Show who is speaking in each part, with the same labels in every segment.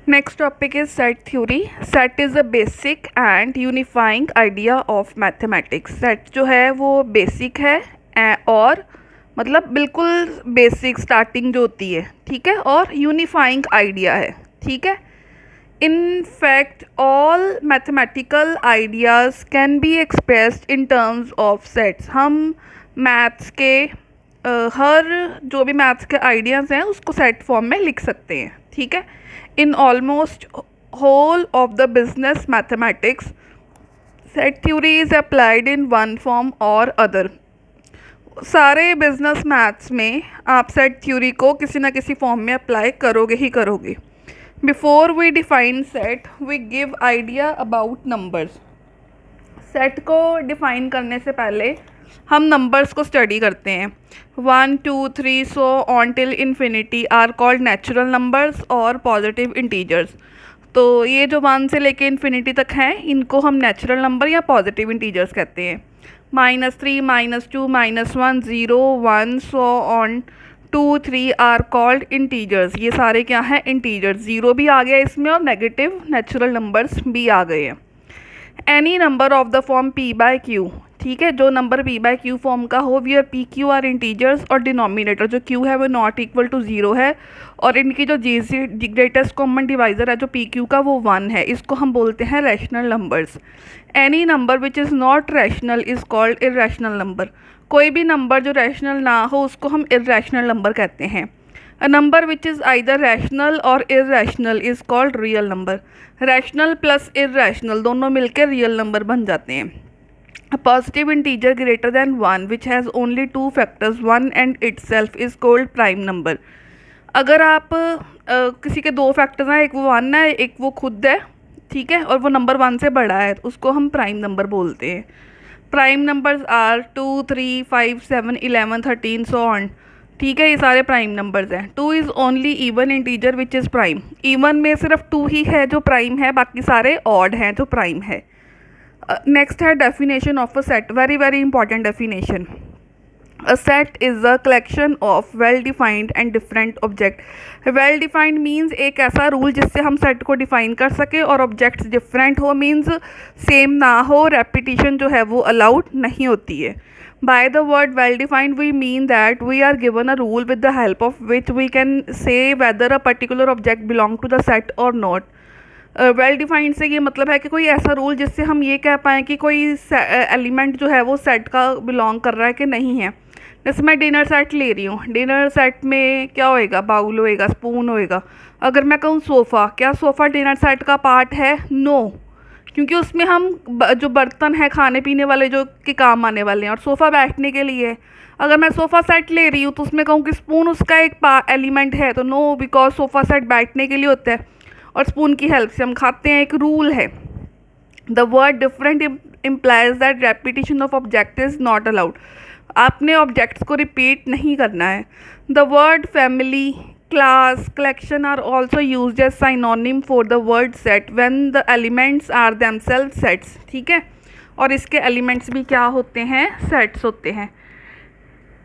Speaker 1: Next topic is set theory. Set is a basic and unifying idea of mathematics. Set जो है वो basic है और मतलब बिल्कुल basic starting जो होती है, ठीक है, और unifying idea है, ठीक है. In fact, all mathematical ideas can be expressed in terms of sets. हम मैथ्स के हर जो भी मैथ्स के आइडियाज़ हैं उसको सेट फॉर्म में लिख सकते हैं, ठीक है. In almost whole of the business mathematics set theory is applied in one form और अदर. सारे बिजनेस मैथ्स में आप सेट थ्योरी को किसी ना किसी फॉर्म में अप्लाई करोगे ही करोगे. Before we define set we give idea about numbers. Set को डिफाइन करने से पहले हम नंबर्स को स्टडी करते हैं. 1 2 3 so on till infinity are called natural numbers और पॉजिटिव इंटीजर्स. तो ये जो 1 से लेके इन्फिनिटी तक हैं इनको हम नेचुरल नंबर या पॉजिटिव इंटीजर्स कहते हैं. -3 -2 -1 0 1 so on 2 3 are called integers. ये सारे क्या हैं? इंटीजर्स. ज़ीरो भी आ गया इसमें और नेगेटिव नेचुरल नंबर्स भी आ गए हैं. Any number of the form p by q, ठीक है, जो number p by q form का हो, where p q are integers और डिनोमिनेटर जो q है वो नॉट इक्वल टू 0 है और इनकी जो ग्रेटेस्ट कॉमन डिवाइज़र है जो p q का वो 1 है. इसको हम बोलते हैं rational numbers. Any number which is not rational is called irrational number. कोई भी नंबर जो रैशनल ना हो उसको हम इर्रैशनल नंबर कहते हैं. A number which is either rational or irrational is called real number. Rational plus irrational दोनों मिलकर real number बन जाते हैं. A positive integer greater than 1 which has only two factors 1 and itself is called prime number. अगर आप किसी के दो फैक्टर्स हैं, एक वो 1 है एक वो खुद है, ठीक है, और वो नंबर 1 से बड़ा है, उसको हम प्राइम नंबर बोलते हैं. Prime numbers are 2 3 5 7 11 13 so on, ठीक है, ये सारे प्राइम नंबर्स हैं. 2 is only even integer which is prime. Even में सिर्फ 2 ही है जो प्राइम है, बाकी सारे ऑड हैं जो प्राइम है. नेक्स्ट है definition of a set. Very very important definition. A set is a collection of well defined and different object. Well defined means एक ऐसा रूल जिससे हम सेट को डिफाइन कर सके, और ऑब्जेक्ट्स डिफरेंट हो मीन्स सेम ना हो, रेपिटिशन जो है वो अलाउड नहीं होती है. By the word well defined we mean that we are given a rule with the help of which we can say whether a particular object belong to the set or not. Well defined से ये मतलब है कि कोई ऐसा rule जिससे हम ये कह पाएँ कि कोई एलिमेंट जो है वो सेट का बिलोंग कर रहा है कि नहीं है. जैसे मैं डिनर सेट ले रही हूँ, डिनर सेट में क्या होएगा? बाउल होएगा, स्पून होएगा. अगर मैं कहूँ सोफ़ा, क्या सोफ़ा डिनर सेट का पार्ट है? नो, क्योंकि उसमें हम जो बर्तन हैं खाने पीने वाले जो के काम आने वाले हैं और सोफ़ा बैठने के लिए. अगर मैं सोफ़ा सेट ले रही हूँ तो उसमें कहूँ कि स्पून उसका एक एलिमेंट है, तो नो, बिकॉज सोफ़ा सेट बैठने के लिए होता है और स्पून की हेल्प से हम खाते हैं, एक रूल है. The word different implies that repetition of object is not allowed. आपने ऑब्जेक्ट्स को रिपीट नहीं करना है. The word family, class, collection are also used as synonym for the word set when the elements are themselves sets, ठीक है, और इसके elements भी क्या होते हैं? sets होते हैं.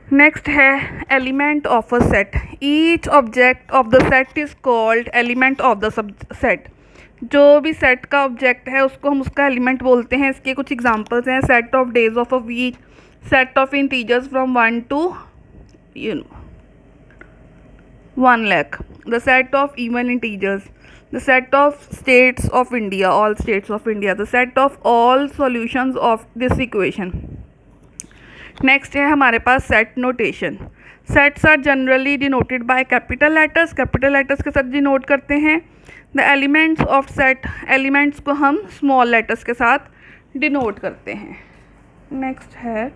Speaker 1: नेक्स्ट है element of a set. Each object of the set is called element of the set. जो भी सेट का ऑब्जेक्ट है उसको हम उसका एलिमेंट बोलते हैं. इसके कुछ एग्जांपल्स हैं: set of days of a week, set of integers from 1 to 1 lakh, the set of even integers, the set of states of India, all states of India, the set of all solutions of this equation. Next है हमारे पास set notation. Sets are generally denoted by capital letters. Capital letters के साथ denote करते हैं. The elements of set, elements को हम small letters के साथ डिनोट करते हैं. नेक्स्ट है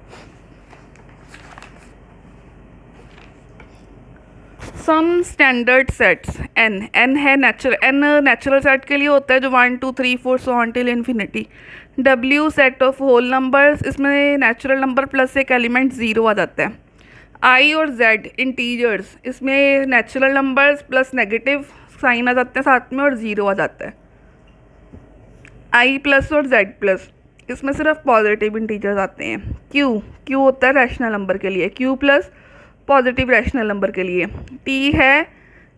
Speaker 1: सम स्टैंडर्ड सेट्स. एन है नेचुरल सेट के लिए होता है जो 1 2 3 4 so on till infinity. W set of whole numbers, इसमें नेचुरल नंबर प्लस एक एलिमेंट 0 आ जाता है. I और Z इंटीजर्स, इसमें natural numbers plus negative sign आ जाते हैं साथ में और 0 आ जाता है. I प्लस और Z प्लस, इसमें सिर्फ पॉजिटिव इंटीजर्स आते हैं. Q होता है रैशनल नंबर के लिए, Q plus positive rational number के लिए. T है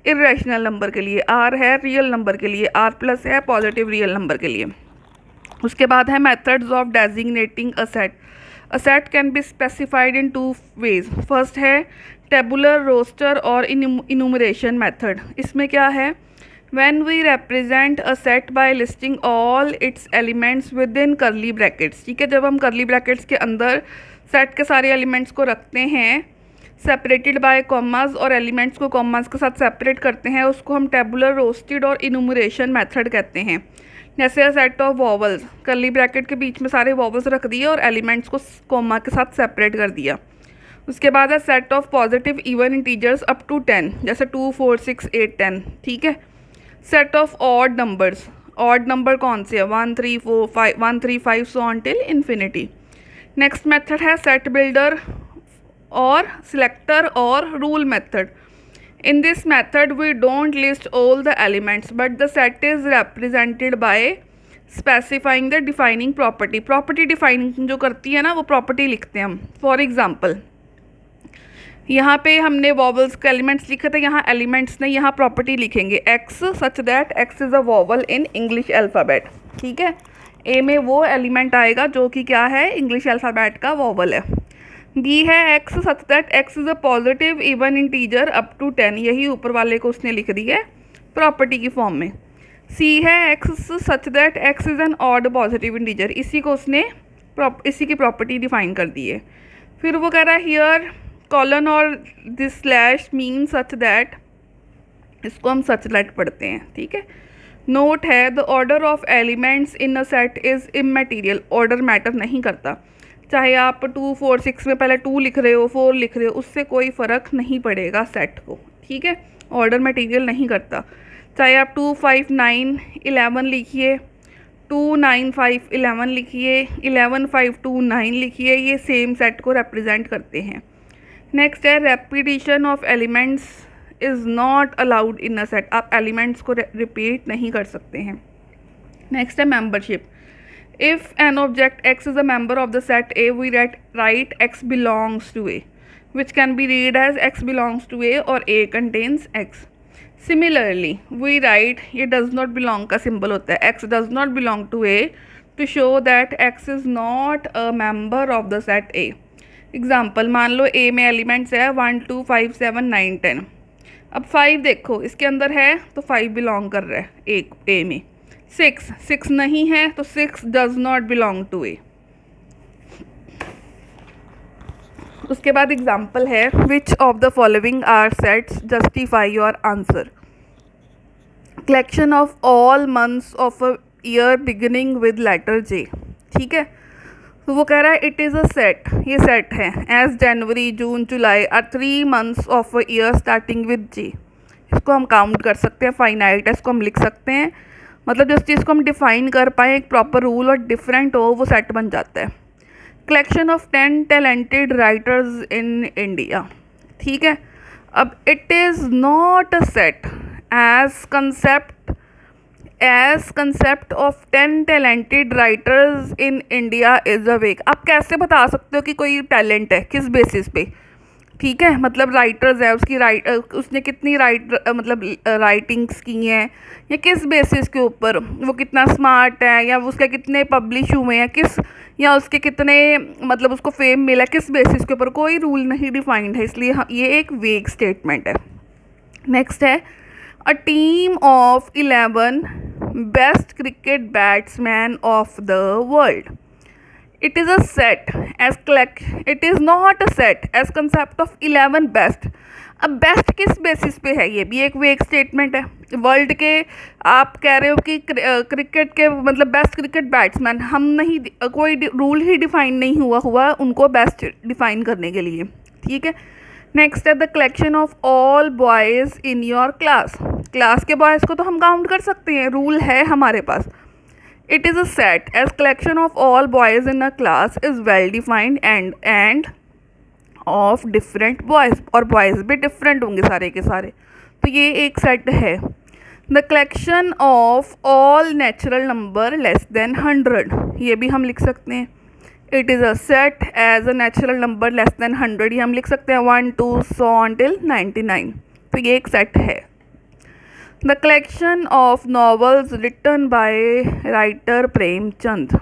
Speaker 1: इरेशनल नंबर के लिए, आर है रियल नंबर के लिए, आर प्लस है पॉजिटिव रियल नंबर के लिए। उसके बाद है methods of designating a set. A set can be specified in two ways. First है टेबुलर, रोस्टर और इनुमरेशन मेथड। इसमें क्या है, when we represent a set by listing all its elements within curly brackets, ठीक है, जब हम curly brackets के अंदर सेट के सारे एलिमेंट्स को रखते हैं सेपरेटेड बाय कॉमास और एलिमेंट्स को कॉमास के साथ सेपरेट करते हैं, उसको हम टेबुलर, रोस्टेड और इनुमरेशन मेथड कहते हैं। जैसे set of vowels, curly bracket के बीच में सारे वॉवल्स रख दिए और एलिमेंट्स को कॉमा के साथ सेपरेट कर दिया। उसके बाद है set of positive even integers up to 10, जैसे 2, 4, 6, 8, 10, ठीक है। Set of odd numbers, odd number कौन से है, 1, 3, 4, 5, 1, 3, 5 सो on till infinity. Next method है सेट बिल्डर और सिलेक्टर और rule method. In this method we don't list all the elements but the set is represented by specifying the defining property. Property defining जो करती है ना, वो property लिखते हैं हम। For example, यहाँ पे हमने vowels के elements लिखे थे, यहाँ elements नहीं, यहाँ property लिखेंगे x such that x is a vowel in English alphabet, ठीक है। A में वो element आएगा जो कि क्या है, English alphabet का vowel है। B है x such that x is a positive even integer up to 10, यही ऊपर वाले को उसने लिख दी है प्रॉपर्टी की फॉर्म में। C है x such that x is an odd positive integer, इसी को उसने इसी की प्रॉपर्टी डिफाइन कर दी है। फिर वो कह रहा है हियर कॉलन और this slash mean such that, इसको हम सच दैट पढ़ते हैं, ठीक है। नोट है the order of elements in a set is immaterial, order matter नहीं करता, चाहे आप 2, 4, 6 में पहले 2 लिख रहे हो, 4 लिख रहे हो, उससे कोई फ़र्क नहीं पड़ेगा सेट को, ठीक है। ऑर्डर मटेरियल नहीं करता, चाहे आप 2, 5, 9, 11 लिखिए, 2, 9, 5, 11 लिखिए, 11, 5, 2, 9 लिखिए, ये सेम सेट को रिप्रेजेंट करते हैं। नेक्स्ट है repetition of elements is not allowed in a set, आप एलिमेंट्स को रिपीट नहीं कर सकते हैं। नेक्स्ट है membership. If an object x is a member of the set A, we write x belongs to A, which can be read as x belongs to A or A contains x. Similarly, we write ये does not belong का symbol होता है, x does not belong to A to show that x is not a member of the set A. Example, मान लो A में elements है 1, 2, 5, 7, 9, 10। अब 5 देखो इसके अंदर है तो 5 belong कर रहा है A में। 6 नहीं है तो 6 does not belong to A. उसके बाद एग्जाम्पल है which of the following are sets justify your answer. Collection of all months of a year beginning with letter J, ठीक है। तो वो कह रहा है इट इज़ अ सेट, ये सेट है, as January, June, July are 3 months of a year starting with J. इसको हम काउंट कर सकते हैं, फाइनाइट है, इसको हम लिख सकते हैं, मतलब जिस चीज़ को हम डिफ़ाइन कर पाएँ एक प्रॉपर रूल और डिफरेंट हो, वो सेट बन जाता है। Collection of 10 talented writers in India, ठीक है। अब it is not a set as concept of 10 talented writers in India is a vague. आप कैसे बता सकते हो कि कोई टैलेंट है, किस बेसिस पे, ठीक है। मतलब राइटर्स है, उसने कितनी राइटिंग्स की हैं, या किस बेसिस के ऊपर, वो कितना स्मार्ट है, या उसके कितने पब्लिश हुए हैं, या उसके कितने मतलब उसको फेम मिला, किस बेसिस के ऊपर, कोई रूल नहीं डिफाइंड है, इसलिए ये एक वेग स्टेटमेंट है। नेक्स्ट है a team of 11 best cricket batsman of the world. It is a set as it is not a set as concept of 11 best. अब बेस्ट किस बेसिस पे है, ये भी एक वेग स्टेटमेंट है। वर्ल्ड के आप कह रहे हो कि क्रिकेट के मतलब बेस्ट क्रिकेट बैट्समैन, हम नहीं, कोई रूल ही डिफाइन नहीं हुआ उनको बेस्ट डिफाइन करने के लिए, ठीक है। नेक्स्ट है the collection of all boys in your class के बॉयज़ को तो हम काउंट कर सकते हैं, रूल है हमारे पास। It is a set as collection of all boys in a class is well defined and of different boys, और boys भी different होंगे सारे के सारे, तो ये एक set है। The collection of all natural number less than 100, ये भी हम लिख सकते हैं। It is a set as a natural number less than 100, ये हम लिख सकते हैं 1, 2 so until 99, तो ये एक set है। The collection of novels written by writer Premchand.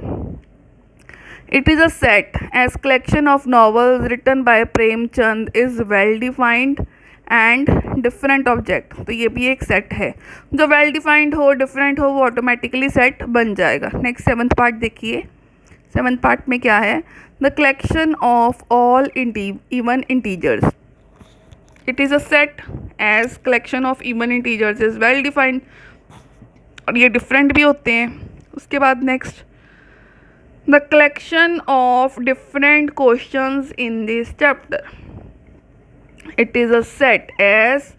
Speaker 1: It is a set as collection of novels written by Premchand is well defined and different object. तो ये भी एक सेट है. जो well defined हो, different हो, वो ऑटोमेटिकली सेट बन जाएगा. नेक्स्ट 7th पार्ट देखिए. 7th पार्ट में क्या है? The collection of all even integers. It is a set as collection of even integers is well defined. और ये different भी होते हैं. उसके बाद next the collection of different questions in this chapter. It is a set as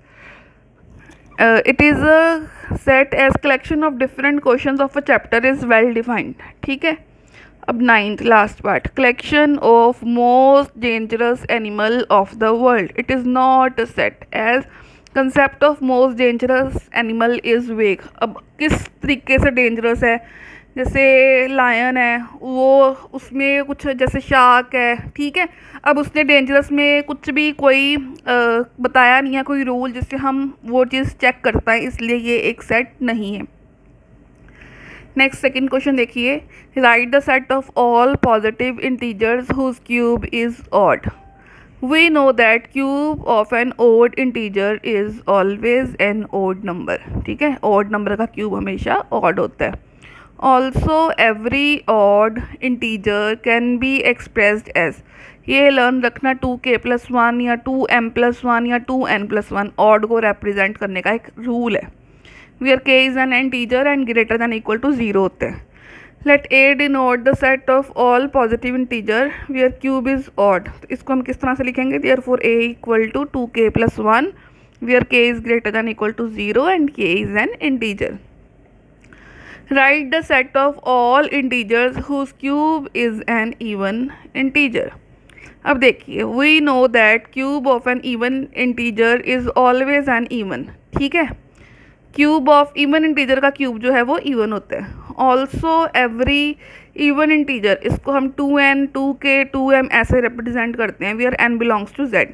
Speaker 1: collection of different questions of a chapter is well defined. ठीक है. अब 9th last part, collection of most dangerous animal of the world. It is not a set as concept of most dangerous animal is vague. अब किस तरीके से dangerous है? जैसे lion है, वो उसमें कुछ जैसे शार्क है, ठीक है. अब उसने डेंजरस में कुछ भी कोई बताया नहीं है, कोई रूल जिससे हम वो चीज़ चेक कर पाएँ, इसलिए ये एक सेट नहीं है. नेक्स्ट सेकंड क्वेश्चन देखिए. Write the set of all positive integers whose cube is odd. We know that cube of an odd integer is always an odd number. ठीक है, ओड नंबर का क्यूब हमेशा odd होता है. Also every odd integer can be expressed as, ये learn रखना 2k+1 या 2m+1 या 2n+1 ऑड को रिप्रेजेंट करने का एक रूल है. Where k is an integer and greater than equal to 0 होते हैं. Let a denote the set of all positive integer where cube is odd. तो इसको हम किस तरह से लिखेंगे? Therefore a equal to 2k+1 where k is greater than equal to 0 and k is an integer. Write the set of all integers whose cube is an even integer. अब देखिए, we know that cube of an even integer is always an even. ठीक है, cube of even integer का cube जो है वो even होता है. Also every even integer, इसको हम 2n, 2k, 2m ऐसे रिप्रेजेंट करते हैं where n belongs to z.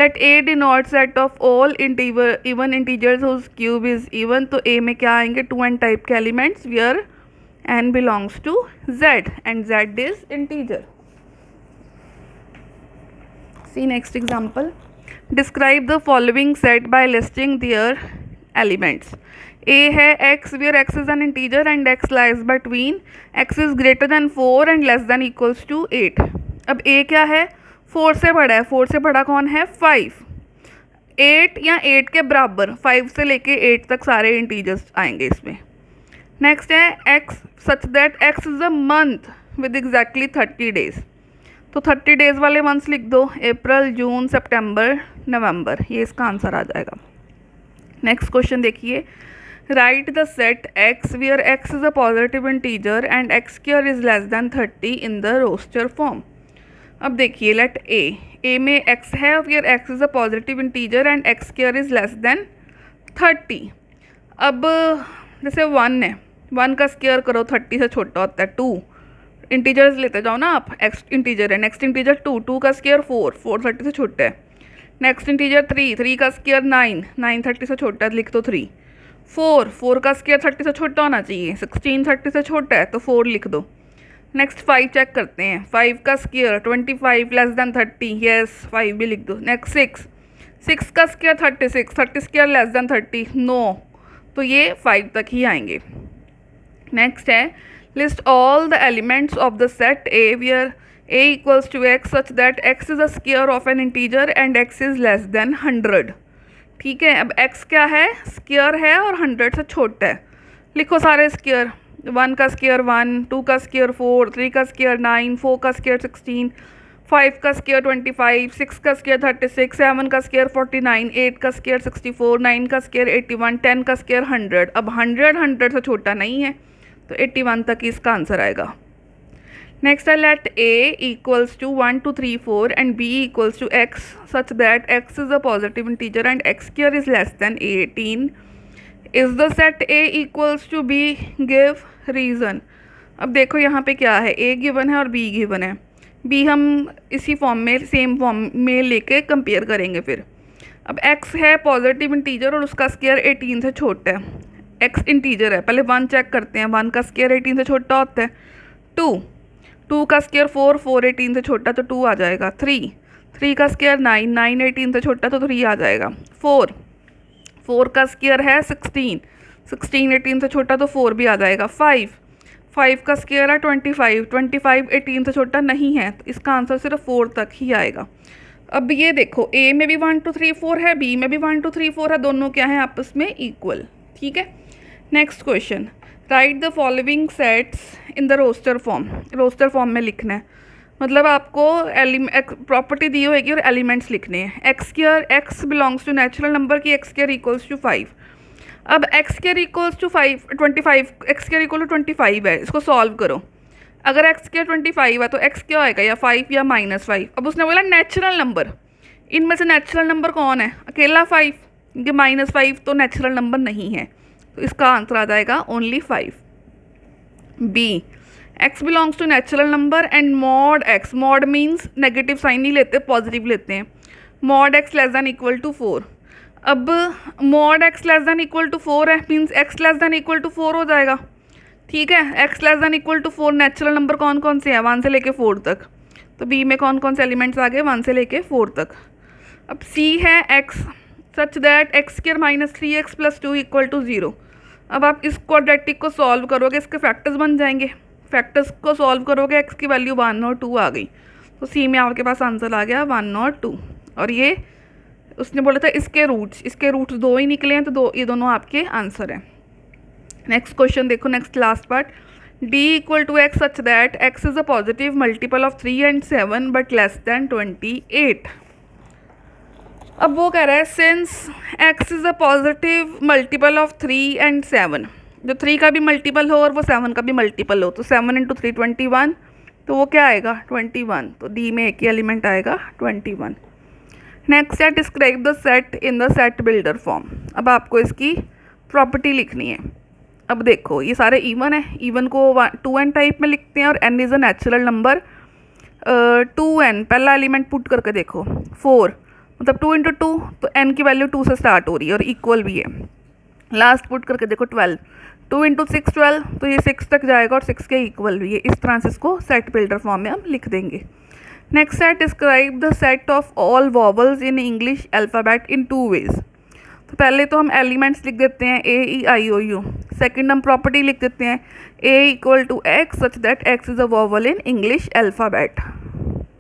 Speaker 1: Let a denote set of all even integers whose cube is even. तो a में क्या आएंगे? 2n टाइप के elements where n belongs to z and z is integer. See next example. Describe the following set by listing their elements. a है x where x is an integer and x lies between x is greater than 4 and less than equals to 8. अब a क्या है? 4 से बड़ा है. 4 से बड़ा कौन है? 5. 8 या 8 के बराबर, 5 से लेके 8 तक सारे इंटीजर्स आएंगे इसमें. नेक्स्ट है x such that x is a month with exactly 30 days. तो 30 डेज वाले मंथ्स लिख दो. अप्रैल, जून, सितंबर, नवंबर. ये इसका आंसर आ जाएगा. नेक्स्ट क्वेश्चन देखिए. Write the set x where x is a positive integer and x square is less than 30 in the roster form. अब देखिए, लेट a में x है फिर x is a positive integer and x square is less than 30. अब जैसे 1 है, 1 का square करो 30 से छोटा होता है. 2 इंटीजर्स लेते जाओ ना आप. x इंटीजर है, नेक्स्ट इंटीजर 2, 2 का स्क्वायर 4, 4 30 से छोटा है. नेक्स्ट इंटीजर 3, 3 का स्क्वायर 9, 9 30 से छोटा है, लिख दो 3. 4, 4 का स्क्वायर 30 से छोटा होना चाहिए. 16 30 से छोटा है तो 4 लिख दो. नेक्स्ट 5 चेक करते हैं. 5 का स्क्वायर 25 लेस देन 30, यस 5 भी लिख दो. नेक्स्ट 6, 6 का square 36, 30 square less than 30, no. तो ये 5 तक ही आएंगे. नेक्स्ट है list all the elements of the set a where a equals to x such that x is a square of an integer and x is less than 100. ठीक है, अब x क्या है? स्क्वायर है और 100 से छोटा है. लिखो सारे स्क्वायर. 1 का स्क्वायर 1, 2 का स्क्वायर 4, 3 का स्क्वायर 9, 4 का स्क्वायर 16, 5 का स्क्वायर 25, 6 का स्क्वायर 36, 7 का स्क्वायर 49, 8 का स्क्वायर 64, 9 का स्क्वायर 81, 10 का स्क्वायर 100. अब 100 से छोटा नहीं है तो 81 तक ही इसका आंसर आएगा. नेक्स्ट है let a equals to 1 2 3 4 and b equals to x such that x is a positive integer and x square is less than 18. Is the set a equals to b, give reason. अब देखो यहाँ पे क्या है, a given है और b given है. b हम इसी फॉर्म में, सेम फॉर्म में लेके कंपेयर करेंगे. फिर अब x है पॉजिटिव इंटीजर और उसका स्क्वायर 18 से छोटा है, x इंटीजर है, पहले 1 चेक करते हैं, 1 का स्क्वायर 18 से छोटा होता है। 2 का स्क्वायर 4 18 से छोटा तो 2 आ जाएगा। 3 का स्क्वायर 9 18 से छोटा तो 3 आ जाएगा। 4 का स्क्वायर है 16 18 से छोटा तो 4 भी आ जाएगा। 5 का स्क्वायर है 25 18 से छोटा नहीं है, तो इसका आंसर सिर्फ 4 तक ही आएगा। अब ये देखो, ए में भी 1 2 3 4 है, बी में भी 1 2 3 4 है, दोनों क्या है आपस में इक्वल। ठीक है, next question, write the following sets in the roster form में लिखना है। मतलब आपको प्रॉपर्टी दी होगी और एलिमेंट्स लिखने हैं। X belongs to natural number की एक्स स्क्वायर इक्वल्स टू 5। अब x square equals to 25, x square equal to 25 है, इसको सॉल्व करो। अगर एक्स स्क्वायर 25 है तो एक्स क्या आएगा, या 5 या -5। अब उसने बोला नेचुरल नंबर, इनमें से नेचुरल नंबर कौन है, अकेला 5, क्योंकि -5 तो नेचुरल नंबर नहीं है, तो इसका आंसर आ जाएगा only 5। B, x belongs to natural number and mod x, mod means negative sign नहीं लेते, पॉजिटिव लेते हैं। Mod x less than equal to 4। अब mod x less than equal to 4 है, means x less than equal to 4 हो जाएगा। ठीक है, x less than equal to 4, natural number कौन कौन से हैं, 1 से लेके 4 तक। तो बी में कौन कौन से एलिमेंट्स आ गए, 1 से लेके 4 तक। अब सी है x such that x square -3x + 2 equal to 0। अब आप इस क्वाड्रेटिक को सॉल्व करोगे, इसके फैक्टर्स बन जाएंगे, फैक्टर्स को सॉल्व करोगे, एक्स की वैल्यू 1 और 2 आ गई, तो सी में आपके पास आंसर आ गया 1 और 2। और ये उसने बोला था इसके रूट्स 2 ही निकले हैं, तो ये दोनों आपके आंसर हैं। नेक्स्ट क्वेश्चन देखो, next last part, d equal to x such that x is a positive multiple of 3 and 7 but less than 28। अब वो कह रहा है since x is a positive multiple of 3 and 7, जो 3 का भी मल्टीपल हो और वो 7 का भी मल्टीपल हो, तो 7 × 3 21, तो वो क्या आएगा 21, तो डी में एक ही एलिमेंट आएगा 21। नेक्स्ट है describe the set in the set builder form. अब आपको इसकी प्रॉपर्टी लिखनी है। अब देखो ये सारे इवन है, इवन को 2n टाइप में लिखते हैं और n is a natural number. 2n पहला एलिमेंट पुट करके देखो, 4 मतलब 2 × 2, तो n की वैल्यू 2 से स्टार्ट हो रही है और इक्वल भी है। लास्ट पुट करके देखो 12, 2 × 6 12, तो ये 6 तक जाएगा और 6 के इक्वल भी है। इस तरह से इसको सेट बिल्डर फॉर्म में हम लिख देंगे। नेक्स्ट है describe the set of all vowels in English alphabet in 2 ways. तो पहले तो हम एलिमेंट्स लिख देते हैं A-E-I-O-U। सेकंड हम प्रॉपर्टी लिख देते हैं A equal to x such that x is a vowel in English alphabet.